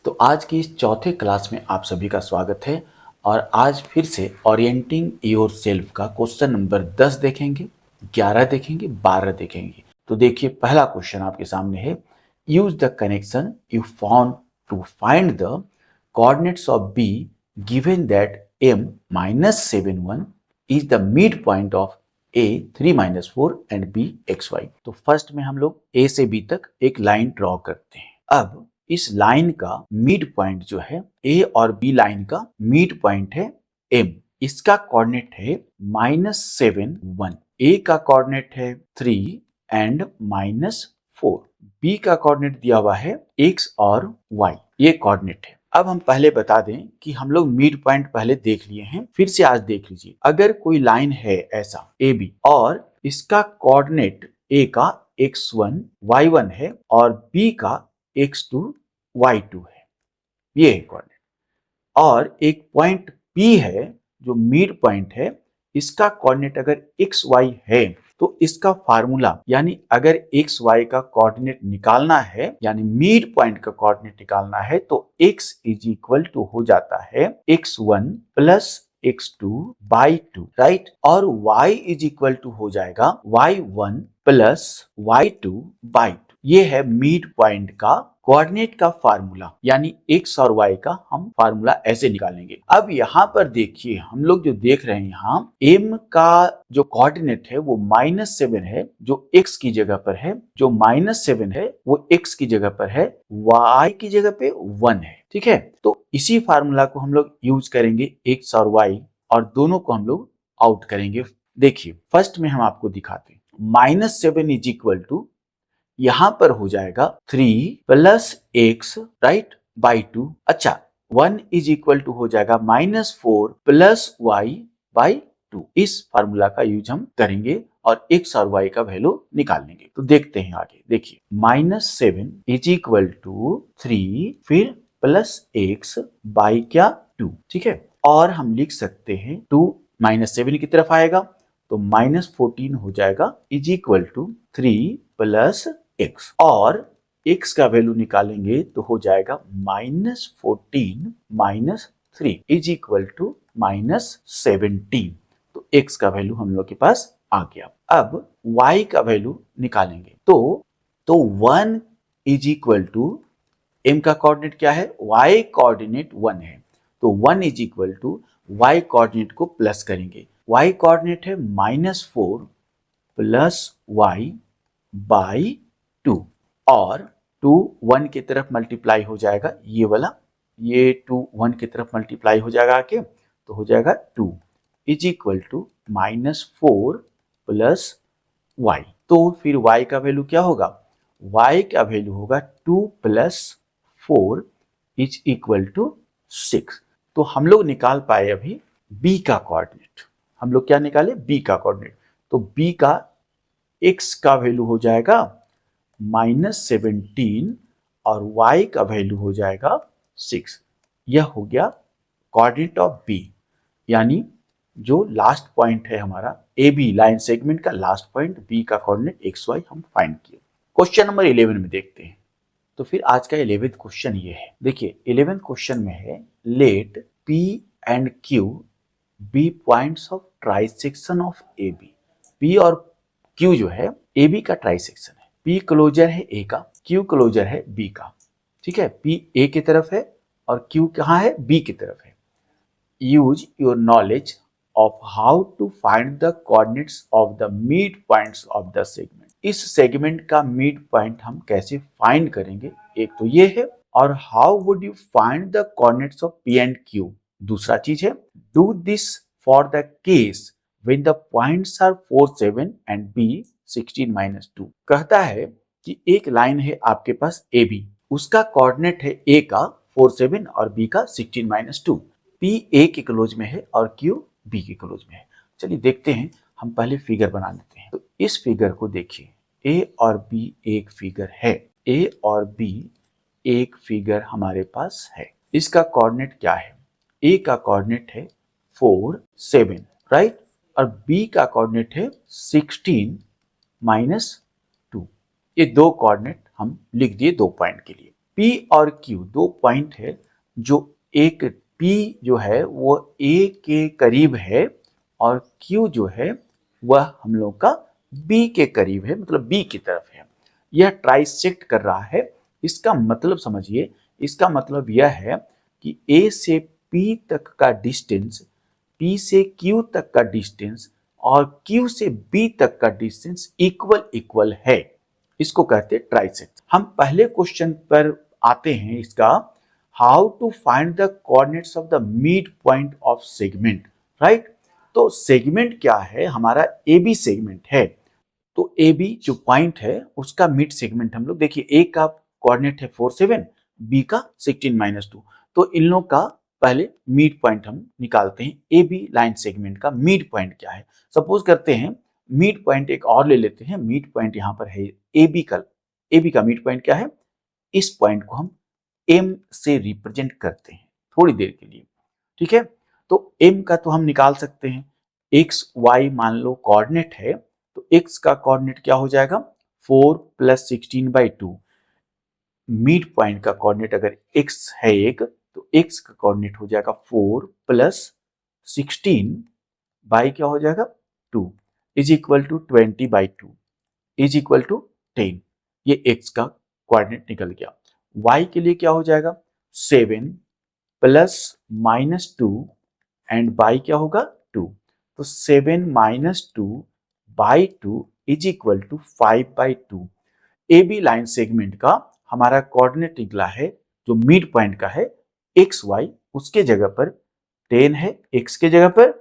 तो आज की इस चौथे क्लास में आप सभी का स्वागत है और आज फिर से ओरिएंटिंग योर सेल्फ का क्वेश्चन नंबर 10 देखेंगे, 11 देखेंगे, 12 देखेंगे। तो देखिए पहला क्वेश्चन आपके सामने है, use the connection you found to find the coordinates of B given that m -7 1 is the mid point of a 3-4 and b xy। तो फर्स्ट में हम लोग a से b तक एक लाइन ड्रॉ करते हैं। अब इस लाइन का मिड पॉइंट जो है ए और बी लाइन का मिड पॉइंट है एम। इसका कोऑर्डिनेट है -7 1। ए का कोऑर्डिनेट है 3 एंड -4। बी का कोऑर्डिनेट दिया हुआ है एक्स और वाई, ये कोऑर्डिनेट है। अब हम पहले बता दें कि हम लोग मिड पॉइंट पहले देख लिए हैं, फिर से आज देख लीजिए। अगर कोई लाइन है ऐसा ए बी और इसका कोऑर्डिनेट ए का x1 y1 है और बी का x2 y2 है, ये है कोऑर्डिनेट। और एक पॉइंट P है जो मिड पॉइंट है, इसका कोऑर्डिनेट अगर x y है तो इसका फार्मूला यानी अगर x y का कोऑर्डिनेट निकालना है यानी मिड पॉइंट का कोऑर्डिनेट निकालना है तो x इज इक्वल टू हो जाता है x1 plus x2 by 2, right. और y इज इक्वल टू हो जाएगा y1 प्लस y2 बाई 2। ये है मिड पॉइंट का कोऑर्डिनेट का फार्मूला, यानी x और y का हम फार्मूला ऐसे निकालेंगे। अब यहाँ पर देखिए हम लोग जो देख रहे हैं यहाँ m का जो कोऑर्डिनेट है वो -7 है, जो x की जगह पर है, जो -7 है वो x की जगह पर है, y की जगह पे 1 है, ठीक है। तो इसी फार्मूला को हम लोग यूज करेंगे x और y और दोनों को हम लोग आउट करेंगे। देखिए फर्स्ट में हम आपको दिखाते हैं, -7 इज इक्वल टू यहां पर हो जाएगा 3 प्लस x, राइट, बाई 2। अच्छा 1 इज इक्वल टू हो जाएगा -4 प्लस y बाई 2। इस फार्मूला का यूज हम करेंगे और x और y का वैल्यू निकाल लेंगे। तो देखते हैं आगे, देखिए -7 इज इक्वल टू 3 फिर प्लस x बाई क्या 2, ठीक है। और हम लिख सकते हैं 2 -7 की तरफ आएगा तो -14 हो जाएगा is equal to 3 plus x, और x का वैल्यू निकालेंगे तो हो जाएगा -14 माइनस 3 इज इक्वल टू -17। तो x का वैल्यू हम लोग के पास आ गया। अब y का वैल्यू निकालेंगे तो 1 इज इक्वल टू m का कोऑर्डिनेट क्या है, y कोऑर्डिनेट 1 है, तो 1 is equal to y coordinate को प्लस करेंगे। y कोऑर्डिनेट है -4 प्लस y बाई 2, और 2 1 की तरफ मल्टीप्लाई हो जाएगा, ये वाला, ये 2 1 की तरफ मल्टीप्लाई हो जाएगा आके, तो हो जाएगा 2 is equal to -4 plus y। तो फिर y का वैल्यू क्या होगा, y का वैल्यू होगा 2 प्लस 4 इज इक्वल टू 6। तो हम लोग निकाल पाए अभी b का कोऑर्डिनेट। हम लोग क्या निकाले, b का कोऑर्डिनेट। तो b का x का वैल्यू हो जाएगा -17 और y का वैल्यू हो जाएगा 6। यह हो गया कोऑर्डिनेट ऑफ b, यानी जो लास्ट पॉइंट है हमारा ए बी लाइन सेगमेंट का लास्ट पॉइंट b का कोऑर्डिनेट xy हम फाइंड किए। क्वेश्चन नंबर 11 में देखते हैं। तो फिर आज का 11th क्वेश्चन ये है, देखिए 11th क्वेश्चन में है, let p and q be points of trisection of A B. p और q जो है ए बी का ट्राइसेक्शन है। P क्लोजर है A का, Q क्लोजर है B का, ठीक है। P A की तरफ है और Q कहाँ है, B की तरफ है। Use your knowledge of how to find the coordinates of the mid points of the segment. इस सेगमेंट का मिड पॉइंट हम कैसे फाइंड करेंगे, एक तो ये है, और how would you find the coordinates of P and Q, दूसरा चीज है। Do this for the case when the points are 4 7 and B 16-2। कहता है कि एक लाइन है आपके पास ए बी, उसका कोऑर्डिनेट है ए का 4 7 और बी का 16-2। पी ए के क्लोज में है और क्यू बी के क्लोज में है। चलिए देखते हैं, हम पहले फिगर बना लेते हैं। तो इस फिगर को देखिए, ए और बी एक फिगर है, ए और बी एक फिगर हमारे पास है। इसका कोऑर्डिनेट क्या है, ए का कोऑर्डिनेट है 4 7, राइट, और बी का कोऑर्डिनेट है 16-2। ये दो कोऑर्डिनेट हम लिख दिए दो पॉइंट के लिए। P और Q दो पॉइंट है, जो एक P जो है वो A के करीब है और Q जो है वह हम लोग का B के करीब है, मतलब B की तरफ है। यह ट्राइसेक्ट कर रहा है। इसका मतलब समझिए, इसका मतलब यह है कि A से P तक का डिस्टेंस, P से Q तक का डिस्टेंस और Q से B तक का डिस्टेंस इक्वल इक्वल है। इसको कहते हैं ट्राइसेक्ट। हम पहले क्वेश्चन पर आते हैं इसका, how to find the coordinates of the mid point of segment, right. तो सेगमेंट क्या है, हमारा ए बी सेगमेंट है। तो ए बी जो पॉइंट है उसका मिड सेगमेंट हम लोग देखिए, ए का कोऑर्डिनेट है 4 7, बी का 16-2। तो इन लोग का पहले मिड पॉइंट हम निकालते हैं। ए बी लाइन सेगमेंट का मिड पॉइंट क्या है, सपोज करते हैं मिड पॉइंट एक और ले लेते हैं। मिड पॉइंट यहां पर है ए बी का। ए बी का मिड पॉइंट क्या है, इस पॉइंट को हम एम से रिप्रेजेंट करते हैं थोड़ी देर के लिए, ठीक है। तो एम का तो हम निकाल सकते हैं, एक्स वाई मान लो कोऑर्डिनेट है, तो x का कोऑर्डिनेट क्या हो जाएगा 4 + 16/2। मिड पॉइंट का कोऑर्डिनेट अगर x है एक, तो x का कोऑर्डिनेट हो जाएगा 4 + 16 बाई क्या हो जाएगा 2 is equal to 20/2 is equal to 10। ये x का कोऑर्डिनेट निकल गया। y के लिए क्या हो जाएगा 7 + -2 एंड बाई क्या होगा 2। तो 7 - 2/2 is equal to 5/2। A B line segment का हमारा कोऑर्डिनेट निकला है, जो मिड पॉइंट का है एक्स वाई, उसके जगह पर 10 है एक्स के जगह पर,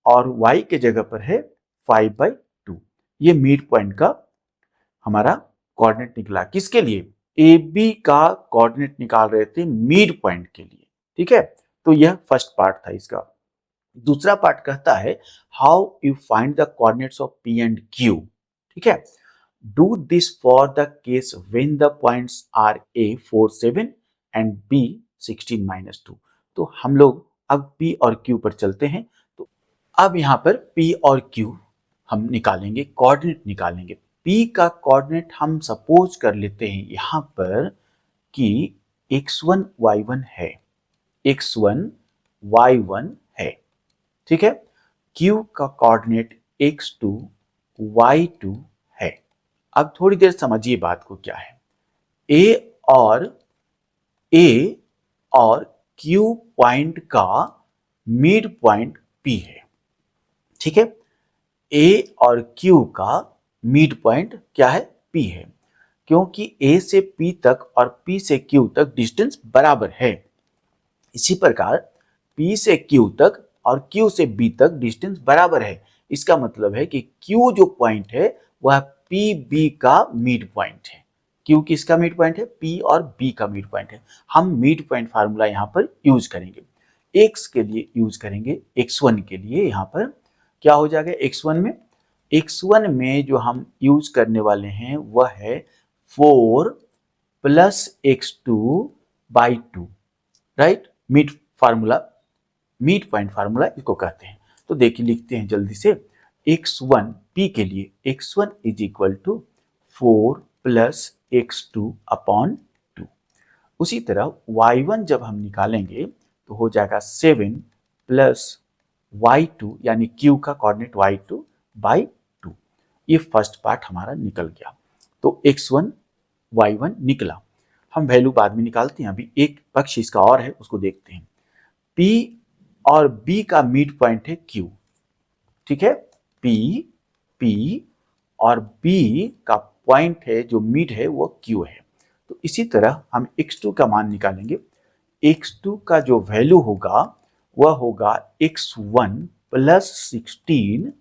और वाई के जगह पर है 5/2। ये मिड पॉइंट का हमारा कोऑर्डिनेट निकला। किसके लिए, ए बी का कोऑर्डिनेट निकाल रहे थे मिड पॉइंट के लिए, ठीक है। तो यह फर्स्ट पार्ट था इसका। दूसरा पार्ट कहता है how you find the coordinates of P and Q, ठीक है। Do this for the case when the points are A 4 7 and B 16-2। तो हम लोग अब पी और क्यू पर चलते हैं। तो अब यहाँ पर पी और क्यू हम निकालेंगे, कोऑर्डिनेट निकालेंगे। पी का कोऑर्डिनेट हम सपोज कर लेते हैं यहाँ पर कि x1 y1 है, x1 y1 है, ठीक है। Q का कोऑर्डिनेट x2 y2 है। अब थोड़ी देर समझिए बात को क्या है। A और Q पॉइंट का मिड पॉइंट P है, ठीक है। A और Q का मिड पॉइंट क्या है P है, क्योंकि A से P तक और P से Q तक डिस्टेंस बराबर है। इसी प्रकार P से Q तक और Q से B तक डिस्टेंस बराबर है। इसका मतलब है कि Q जो पॉइंट है वह PB का मिड पॉइंट है। Q किसका मिड पॉइंट है, P और B का मिड पॉइंट है। हम मिड पॉइंट फार्मूला यहाँ पर यूज करेंगे। X के लिए यूज करेंगे, X1 के लिए यहाँ पर क्या हो जाएगा X1 में जो हम यूज करने वाले हैं वह है 4 + x2/2, right. Mid formula, mid point formula इसको कहते हैं। तो देखिए लिखते हैं जल्दी से, x1 p के लिए x1 is equal to 4 + x2/2। उसी तरह y1 जब हम निकालेंगे तो हो जाएगा 7 + y2 यानी q का कोऑर्डिनेट y2/2। ये फर्स्ट पार्ट हमारा निकल गया। तो x1 y1 निकला। हम वैल्यू बाद में निकालते हैं, अभी एक पक्ष इसका और है उसको देखते हैं। P और B का मिड पॉइंट है Q, ठीक है। P और B का पॉइंट है जो मिड है वो Q है। तो इसी तरह हम x2 का मान निकालेंगे। x2 का जो वैल्यू होगा वह होगा x1 + 16,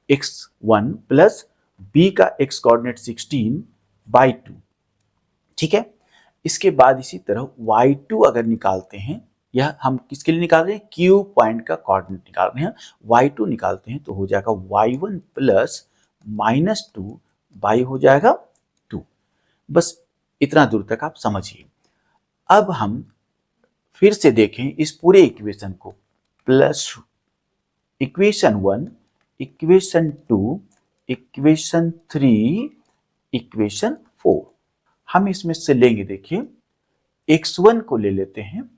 x1 + B का x कोऑर्डिनेट 16/2, ठीक है। इसके बाद इसी तरह y2 अगर निकालते हैं, यह हम किसके लिए निकाल रहे हैं, Q पॉइंट का कोऑर्डिनेट निकाल रहे हैं। y2 निकालते हैं तो हो जाएगा y1 + -2 बाई हो जाएगा 2। बस इतना दूर तक आप समझिए। अब हम फिर से देखें इस पूरे इक्वेशन को, plus equation 1, equation 2, equation 3, equation 4। हम इसमें से लेंगे, देखिए x1 को ले लेते हैं,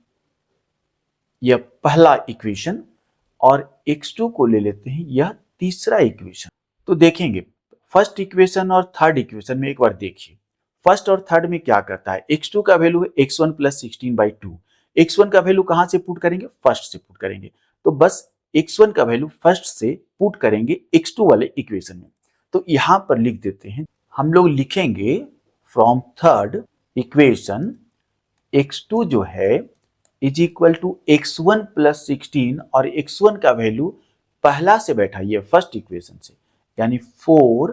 यह पहला इक्वेशन, और x2 को ले लेते हैं, यह तीसरा इक्वेशन। तो देखेंगे फर्स्ट इक्वेशन और थर्ड इक्वेशन में एक बार देखिए, फर्स्ट और थर्ड में क्या करता है, x2 का वैल्यू है x1 प्लस 16/2। x1 का वैल्यू कहां से पुट करेंगे, फर्स्ट से पुट करेंगे, तो बस x1 का वैल्यू फर्स्ट से पुट करेंगे x2 वाले इक्वेशन में। तो यहां पर लिख देते हैं, हम लोग लिखेंगे फ्रॉम थर्ड इक्वेशन x2 जो है is equal to x1 plus 16, और x1 का वैल्यू पहला से बैठाइए फर्स्ट इक्वेशन से, यानी 4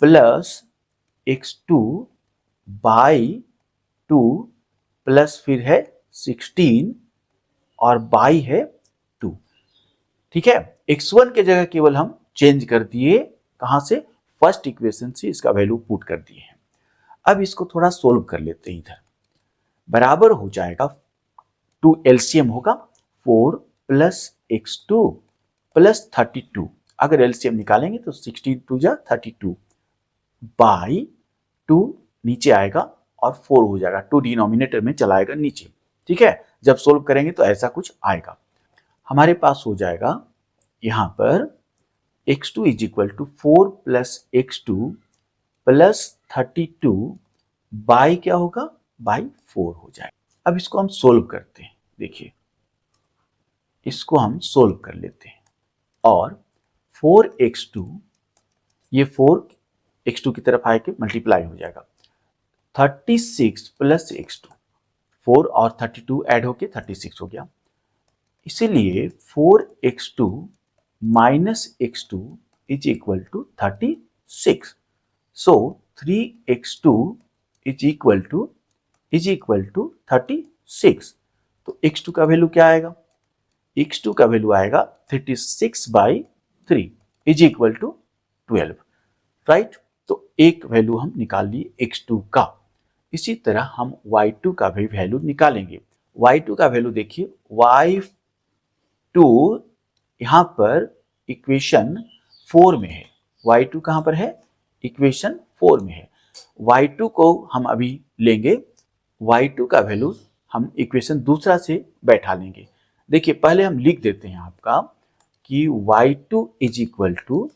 प्लस x2 बाई 2 प्लस फिर है 16 और बाई है 2। ठीक है, x1 के जगह केवल हम चेंज कर दिए, कहां से, फर्स्ट इक्वेशन से इसका वैल्यू पुट कर दिए हैं। अब इसको थोड़ा सोल्व कर लेते हैं, इधर बराबर हो जाएगा, 2 एलसीएम होगा 4 प्लस x2 प्लस 32, अगर एलसीएम निकालेंगे तो 16 2 जा 32 बाई 2 नीचे आएगा और 4 हो जाएगा, 2 डिनोमिनेटर में चला आएगा नीचे। ठीक है, जब सोल्व करेंगे तो ऐसा कुछ आएगा, हमारे पास हो जाएगा यहां पर x2 is equal to 4 plus x2 plus 32 by क्या होगा, बाई 4 हो जाएगा। अब इसको हम सोल्व करते हैं, देखिए इसको हम सोल्व कर लेते हैं, और 4x2, ये 4x2 की तरफ आके मल्टीप्लाई हो जाएगा, 36 प्लस x2, 4 और 32 ऐड होके 36 हो गया, इसीलिए 4x2 minus x2 is equal to 36। So 3x2 is equal to 36। तो x2 का वैल्यू क्या आएगा, x2 का वैल्यू आएगा 36/3 इज इक्वल टू 12, राइट। तो एक वैल्यू हम निकाल लिए x2 का। इसी तरह हम y2 का भी वैल्यू निकालेंगे। y2 का वैल्यू देखिए, y2 यहां पर इक्वेशन 4 में है, y2 कहां पर है, इक्वेशन 4 में है। y2 को हम अभी लेंगे, y2 का वैल्यू हम इक्वेशन दूसरा से बैठा लेंगे। देखिए पहले हम लिख देते हैं आपका कि y2 इज इक्वल टू,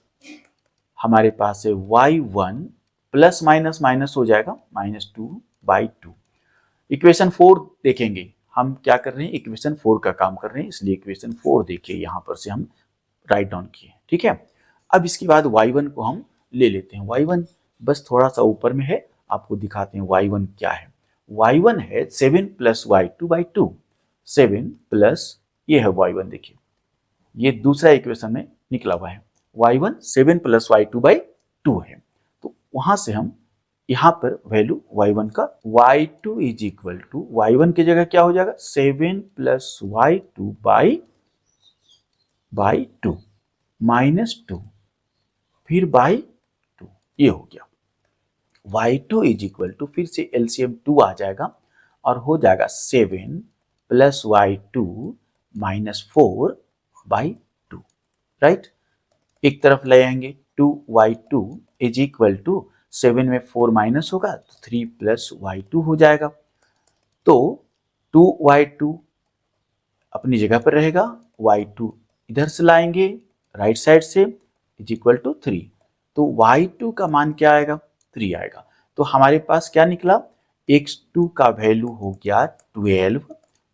हमारे पास है y1 प्लस माइनस माइनस हो जाएगा -2/2। इक्वेशन 4 देखेंगे, हम क्या कर रहे हैं, इक्वेशन 4 का काम कर रहे हैं, इसलिए इक्वेशन 4 देखिए यहां पर से हम राइट डाउन किए। ठीक है, अब इसके बाद y1 को हम ले लेते हैं। y1 बस थोड़ा सा ऊपर में है, आपको दिखाते हैं y1 क्या है। y1 है 7 प्लस y2/2, 7 प्लस ये है y1, देखिए ये दूसरा इक्वेशन में निकला हुआ है, y1 7 प्लस y2/2 है। तो वहां से हम यहां पर वैल्यू y1 का, y2 is equal to, y1 की जगह क्या हो जाएगा, 7 प्लस y2/2 -2 फिर बाई 2, ये हो गया। y2 इज इक्वल टू, फिर से एलसीएम 2 आ जाएगा और हो जाएगा 7 प्लस y2 -4/2, राइट। एक तरफ ले आएंगे, 2y2 इज इक्वल टू, 7 में 4 माइनस होगा तो 3 प्लस y2 हो जाएगा। तो 2y2 अपनी जगह पर रहेगा, y2 इधर से लाएंगे राइट साइड से, इज इक्वल टू 3। तो y2 का मान क्या आएगा, 3 आएगा। तो हमारे पास क्या निकला, x2 का वैल्यू हो गया 12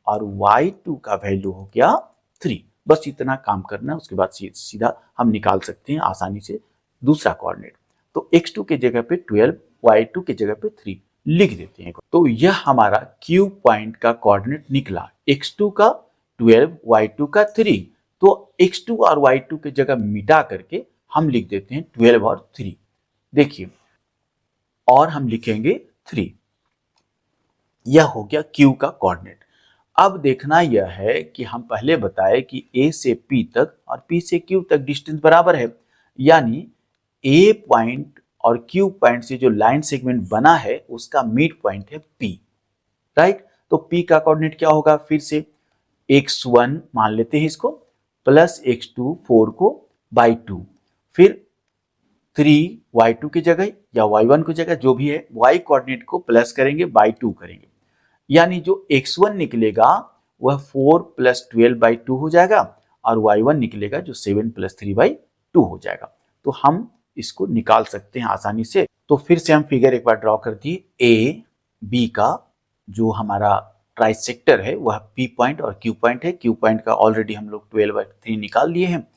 और y2 का वैल्यू हो गया 3। बस इतना काम करना, उसके बाद सीधा हम निकाल सकते हैं आसानी से दूसरा कोऑर्डिनेट। तो x2 के जगह पे 12, y2 के जगह पे 3 लिख देते हैं। तो यह हमारा Q पॉइंट का कोऑर्डिनेट निकला, x2 का 12, y2 का 3। तो x2 और y2 के जगह मिटा करके हम लिख देते हैं 12 और 3। देखिए, और हम लिखेंगे 3। यह हो गया Q का कोऑर्डिनेट। अब देखना यह है कि हम पहले बताए कि A से P तक और P से Q तक डिस्टेंस बराबर है, यानी A पॉइंट और Q पॉइंट से जो लाइन सेगमेंट बना है उसका मिड पॉइंट है P, राइट। तो P का कोऑर्डिनेट क्या होगा, फिर से x1 मान लेते हैं इसको, प्लस x2 4 को बाई 2, फिर 3y2 की जगह या y1 की जगह जो भी है y कोऑर्डिनेट को प्लस करेंगे बाई 2 करेंगे, यानी जो x1 निकलेगा वह 4 + 12/2 हो जाएगा और y1 निकलेगा जो 7 + 3/2 हो जाएगा। तो हम इसको निकाल सकते हैं आसानी से। तो फिर से हम फिगर एक बार ड्रॉ कर दिए। ए बी का जो हमारा ट्राइसेक्टर है वह P पॉइंट और Q पॉइंट है। Q पॉइंट का ऑलरेडी हम लोग 12/3 निकाल लिए हैं।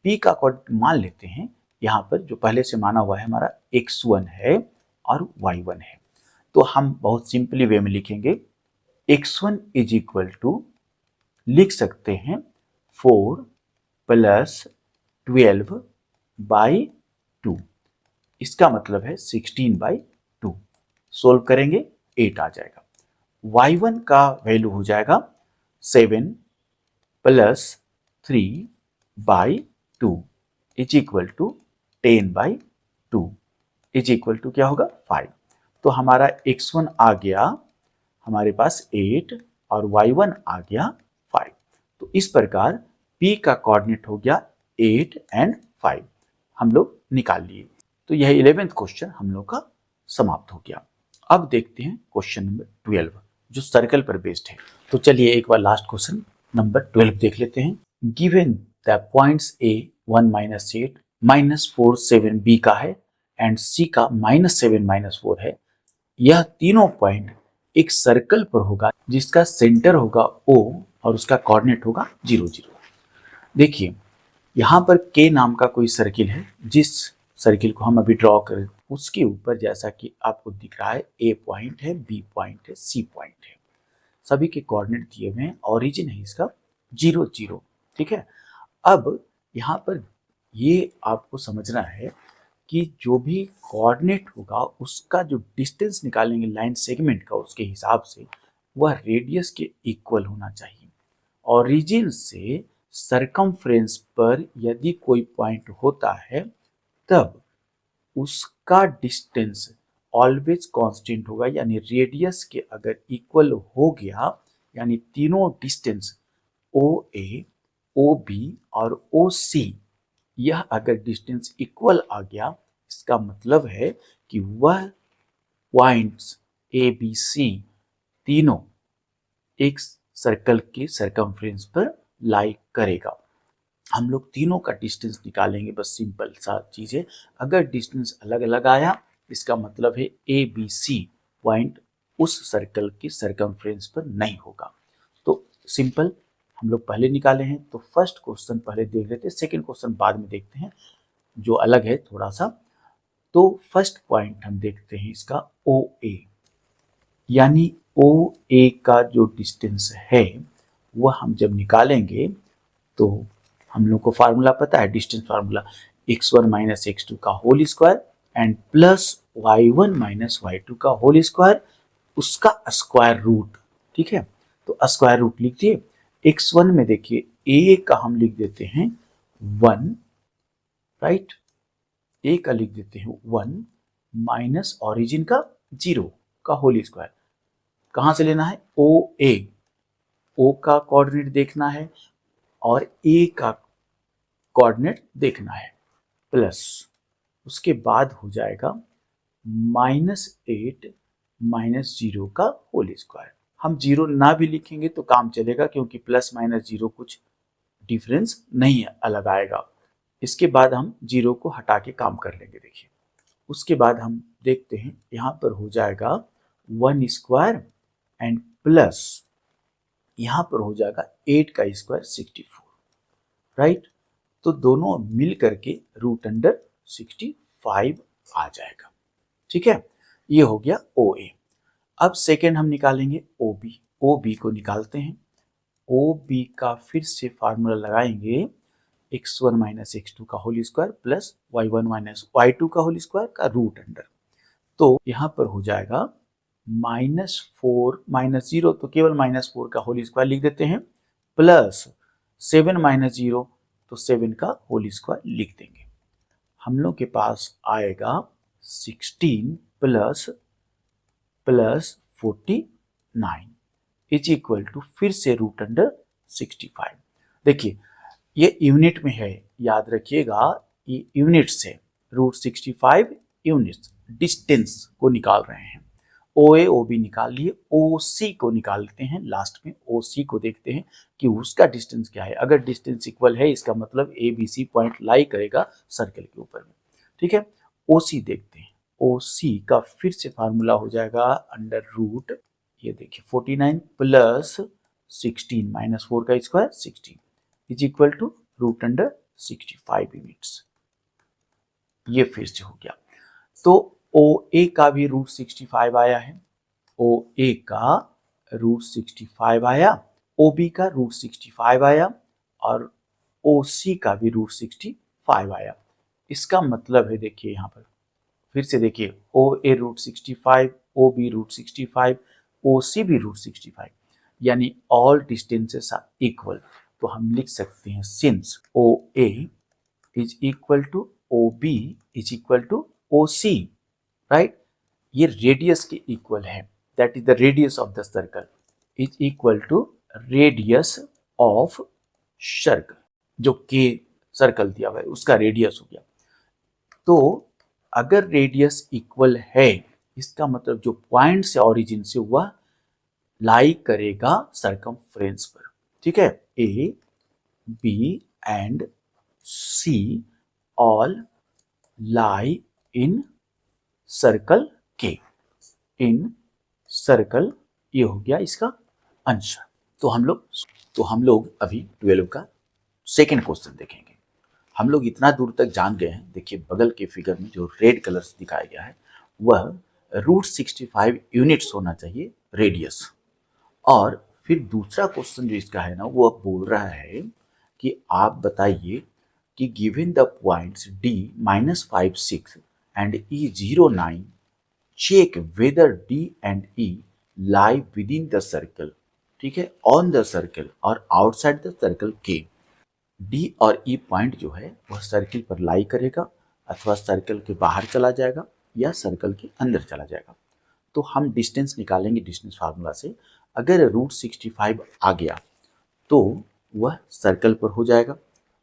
P का कोऑर्डिनेट मान लेते हैं, यहाँ पर जो पहले से माना हुआ है हमारा x1 है और y1 है। तो हम बहुत सिंपली वे में लिखेंगे x1 = लिख सकते हैं 4 + 12/2, इसका मतलब है 16/2। सोल्व करेंगे 8 आ जाएगा। y1 का वैल्यू हो जाएगा 7 + 3/2 = 10/2 = क्या होगा 5। तो हमारा x1 आ गया हमारे पास 8 और y1 आ गया 5। तो इस प्रकार P का कोऑर्डिनेट हो गया 8 और 5 हम लोग निकाल लिए। तो यह 11th क्वेश्चन हम लोग का समाप्त हो गया। अब देखते हैं क्वेश्चन नंबर 12 जो सर्कल पर बेस्ड है। तो चलिए एक बार लास्ट क्वेश्चन नंबर 12 देख लेते हैं। Given the points A 1 - 8 -4 7 B का है एंड C का -7 -4 है। यह तीनों पॉइंट एक सर्कल पर होगा जिसका सेंटर होगा O और उसका कोऑर्डिनेट होगा 0 0। देखिए यहाँ पर K नाम का कोई सर्किल है, जिस सर्किल को हम अभी ड्रॉ करें उसके ऊपर जैसा कि आपको दिख रहा है A पॉइंट है, B पॉइंट है, C पॉइंट है। सभी के कोऑर्डिनेट दिए हुए हैं, ओरिजिन है इसका 0 0। ठीक है। अब यहाँ पर ये आपको समझना है कि जो भी कोऑर्डिनेट होगा उसका जो डिस्टेंस निकालेंगे लाइन सेगमेंट का उसके हिसाब से वह रेडियस के इक्वल होना चाहिए। ओरिजिन से सरकमफ्रेंस पर यदि कोई पॉइंट होता है तब उसका डिस्टेंस ऑलवेज कांस्टेंट होगा, यानी रेडियस के अगर इक्वल हो गया यानी तीनों डिस्टेंस OA, OB और OC यह अगर डिस्टेंस इक्वल आ गया इसका मतलब है कि वह पॉइंट्स ABC तीनों एक सर्कल के सरकमफ्रेंस पर लाई करेगा। हम लोग तीनों का डिस्टेंस निकालेंगे, बस सिंपल सा चीज है। अगर डिस्टेंस अलग अलग आया इसका मतलब है ABC पॉइंट उस सर्कल के सरकमफ्रेंस पर नहीं होगा। तो सिंपल हम लोग पहले निकाले हैं। तो फर्स्ट क्वेश्चन पहले देख लेते हैं, सेकंड क्वेश्चन बाद में देखते हैं जो अलग है थोड़ा सा। तो फर्स्ट पॉइंट हम देखते हैं इसका OA, यानी OA का जो डिस्टेंस है वह हम जब निकालेंगे तो हम लोग को फार्मूला पता है, डिस्टेंस फार्मूला x1 - x2 का whole square and plus y1 - y2 का होल स्क्वायर उसका स्क्वायर रूट। ठीक है। तो स्क्वायर रूट लिख दिए। x1 में देखिए a का हम लिख देते हैं 1, राइट। a का लिख देते हैं 1 माइनस ओरिजिन का 0 का होल स्क्वायर। कहां से लेना है OA, O का कोऑर्डिनेट देखना है और A का कोऑर्डिनेट देखना है, प्लस उसके बाद हो जाएगा -8 - 0 का होल स्क्वायर। हम 0 ना भी लिखेंगे तो काम चलेगा क्योंकि प्लस माइनस 0 कुछ डिफरेंस नहीं अलग आएगा। इसके बाद हम 0 को हटा के काम कर लेंगे। देखिए उसके बाद हम देखते हैं यहाँ पर हो जाएगा 1 स्क्वायर एंड प्लस यहाँ पर हो जाएगा 8 का स्क्वायर 64, राइट। तो दोनों मिल करके √65 आ जाएगा। ठीक है। ये हो गया OA। अब सेकेंड हम निकालेंगे OB। OB को निकालते हैं। OB का फिर से फार्मूला लगाएंगे x1 - x2 का whole square plus y1 - y2 का होल स्क्वायर का रूट अंडर। तो यहाँ पर हो जाएगा -4 - 0 तो केवल -4 का होल स्क्वायर लिख देते हैं, प्लस 7 - 0 तो 7 का होल स्क्वायर लिख देंगे। हम लोग के पास आएगा 16 प्लस 49 इज इक्वल टू फिर से √65। देखिए ये यूनिट में है, याद रखिएगा ये यूनिट से, √65 यूनिट्स डिस्टेंस को निकाल रहे हैं। OA OB निकाल लिए, OC को निकालते हैं लास्ट में। OC को देखते हैं कि उसका डिस्टेंस क्या है। अगर डिस्टेंस इक्वल है इसका मतलब ABC पॉइंट लाई करेगा सर्कल के ऊपर में। ठीक है, OC देखते हैं। OC का फिर से फार्मूला हो जाएगा अंडर रूट, ये देखिए 49 प्लस 16 माइनस 4 का square 16 is equal to √65 units. ये फिर से हो गया। तो OA का भी √65 आया है, OA का √65 आया, OB का √65 आया और OC का भी √65 आया। इसका मतलब है देखिए यहाँ पर फिर से देखिए OA √65, OB √65, OC भी √65, यानी ऑल डिस्टेंसेस आर इक्वल। तो हम लिख सकते हैं since OA is equal to OB is equal to OC, right. ये रेडियस के इक्वल है, that is the radius of the circle is equal to radius of circle, जो के सर्कल दिया हुआ है उसका रेडियस हो गया। तो अगर रेडियस इक्वल है इसका मतलब जो पॉइंट से ऑरिजिन से हुआ लाई करेगा सर्कमफ्रेंस पर। ठीक है, A, B and C all lie in circle के, इन सर्कल, ये हो गया इसका आंसर। तो हम लोग अभी 12 का सेकेंड क्वेश्चन देखेंगे। हम लोग इतना दूर तक जान गए हैं, देखिए बगल के फिगर में जो रेड कलर से दिखाया गया है वह √65 यूनिट्स होना चाहिए रेडियस। और फिर दूसरा क्वेश्चन जो इसका है ना वो बोल रहा है कि आप बताइए कि given the points D -5 6 and E 0 9 check whether D and E lie within the circle. ठीक है, ऑन द सर्कल और आउटसाइड द सर्कल के। D और E पॉइंट जो है वह सर्कल पर लाई करेगा अथवा सर्कल के बाहर चला जाएगा या सर्कल के अंदर चला जाएगा। तो हम डिस्टेंस निकालेंगे डिस्टेंस फार्मूला से। अगर √65 आ गया तो वह सर्कल पर हो जाएगा,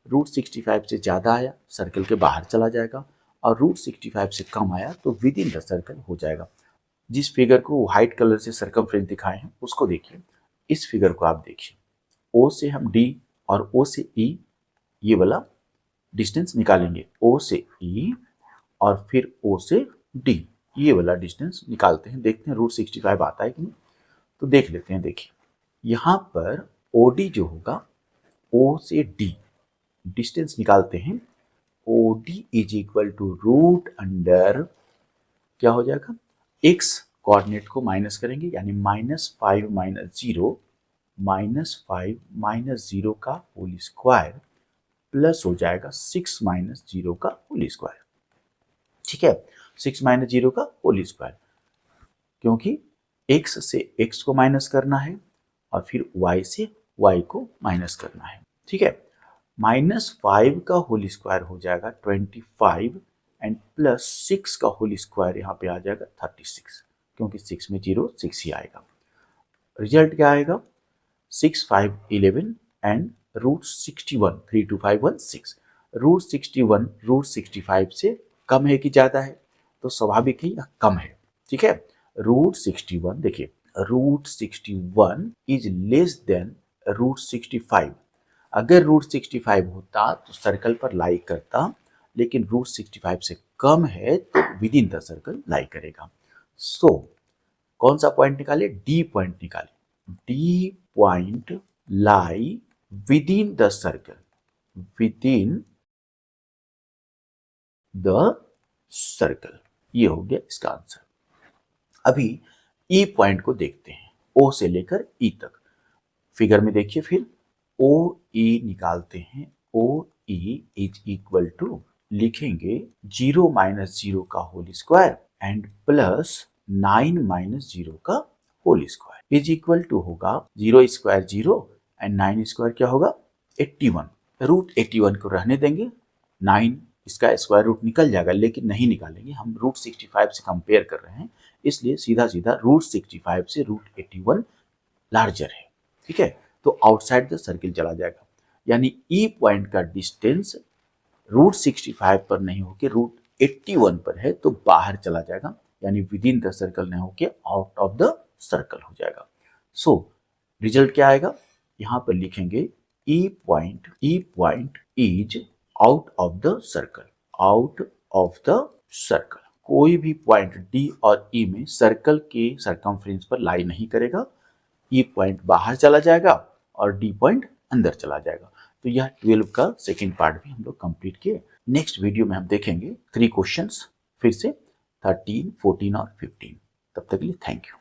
√65 से ज़्यादा आया सर्कल के बाहर चला जाएगा और √65 से कम आया तो विद इन द सर्कल हो जाएगा। जिस फिगर को व्हाइट कलर से सर्कमफ्रेंस दिखाए हैं उसको देखिए, इस फिगर को आप देखिए, O से हम D और O से E ये वाला डिस्टेंस निकालेंगे, O से E और फिर O से D ये वाला डिस्टेंस निकालते हैं, देखते हैं √65 आता है कि नहीं। तो देख लेते हैं, देखिए यहाँ पर OD जो होगा O से D डिस्टेंस निकालते हैं, OD is equal to root under क्या हो जाएगा, x कोऑर्डिनेट को माइनस करेंगे यानी -5 - 0 का होल स्क्वायर प्लस हो जाएगा 6 - 0 का होल स्क्वायर। ठीक है, 6 - 0 का होल स्क्वायर, क्योंकि x से x को माइनस करना है और फिर y से y को माइनस करना है। ठीक है, -5 का होल स्क्वायर हो जाएगा 25 एंड प्लस 6 का होल स्क्वायर यहाँ पे आ जाएगा 36, क्योंकि 6 में 0 6 ही आएगा। रिजल्ट क्या आएगा, 6 5 11 एंड √61 3 2 5 1 6। √61 √65 से कम है कि ज़्यादा है, तो स्वाभाविक ही कम है। ठीक है, √61 देखिए, √61 इज लेस देन √65। अगर √65 होता तो सर्कल पर लाई करता, लेकिन √65 से कम है तो विद इन द सर्कल लाई करेगा। सो कौन सा पॉइंट निकाले, D पॉइंट निकाले। D point lie within the circle, with in the circle, ये हो गया इसका आंसर। अभी E पॉइंट को देखते हैं, O से लेकर E तक। फिगर में देखिए, फिर OE निकालते हैं। OE इज इक्वल टू लिखेंगे 0 - 0 का होल स्क्वायर एंड प्लस 9 - 0 का whole square is equal to होगा 0 स्क्वायर 0 एंड 9 स्क्वायर क्या होगा 81। √81 को रहने देंगे, 9 इसका स्क्वायर रूट निकल जाएगा, लेकिन नहीं निकालेंगे, हम √65 से कंपेयर कर रहे हैं, इसलिए सीधा सीधा √65 से √81 लार्जर है। ठीक है, तो आउटसाइड द सर्किल चला जाएगा, यानी E पॉइंट का डिस्टेंस √65 पर नहीं होकर 81 पर है तो बाहर चला जाएगा, यानी विद इन द सर्कल नहीं होके आउट ऑफ द सर्कल हो जाएगा। सो रिजल्ट क्या आएगा, यहां पर लिखेंगे E point is out of the circle, out of the circle. कोई भी पॉइंट D और E में सर्कल के सरकमफ्रेंस पर लाई नहीं करेगा, E पॉइंट बाहर चला जाएगा और D पॉइंट अंदर चला जाएगा। तो यह 12 का सेकेंड पार्ट भी हम लोग कंप्लीट किए। नेक्स्ट वीडियो में हम देखेंगे 3 क्वेश्चंस, फिर से 13, 14 और 15। तब तक के लिए थैंक यू।